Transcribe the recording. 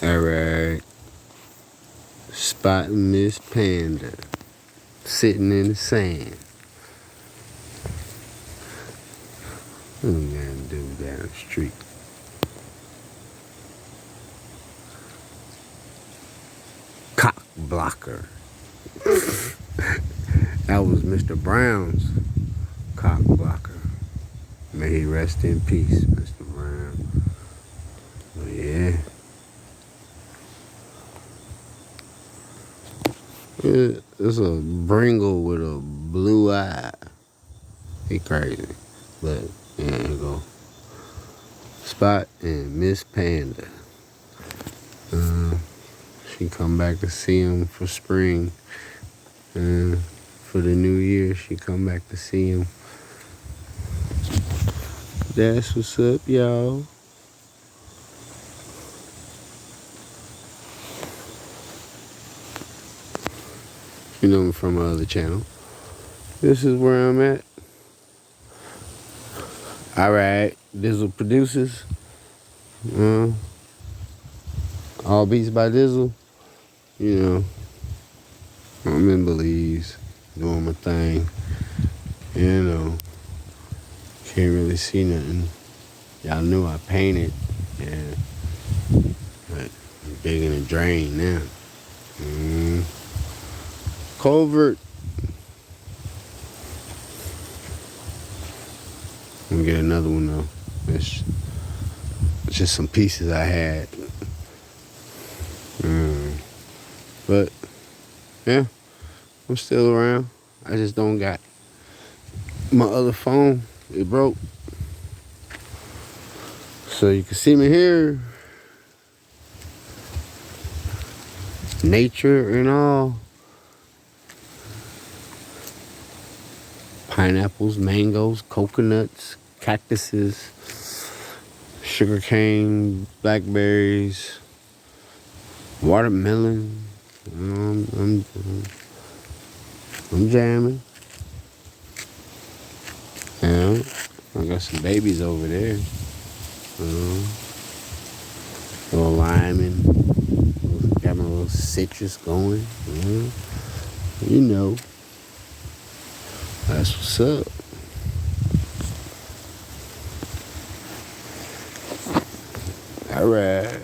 Alright. Spotting Miss Panda. Sitting in the sand. What am I gonna do down the street? Cock blocker. That was Mr. Brown's cock blocker. May he rest in peace, Mr. Brown. But yeah. It's a Bringle with a blue eye. He crazy. But there you go. Spot and Miss Panda. She come back to see him for spring. For the new year, she come back to see him. That's what's up, y'all. You know me from my other channel. This is where I'm at. Alright, Dizzle produces. All beats by Dizzle. You know, I'm in Belize, doing my thing. You know, can't really see nothing. Y'all knew I painted. Yeah, but I'm digging a drain now. Culvert. I'm gonna get another one though. It's just some pieces I had. But yeah, I'm still around. I just don't got my other phone. It broke. So you can see me here. Nature and all. Pineapples, mangoes, coconuts, cactuses, sugarcane, blackberries, watermelon. I'm jamming. Yeah, I got some babies over there. Little liming. Got my little citrus going. You know. That's what's up. All right.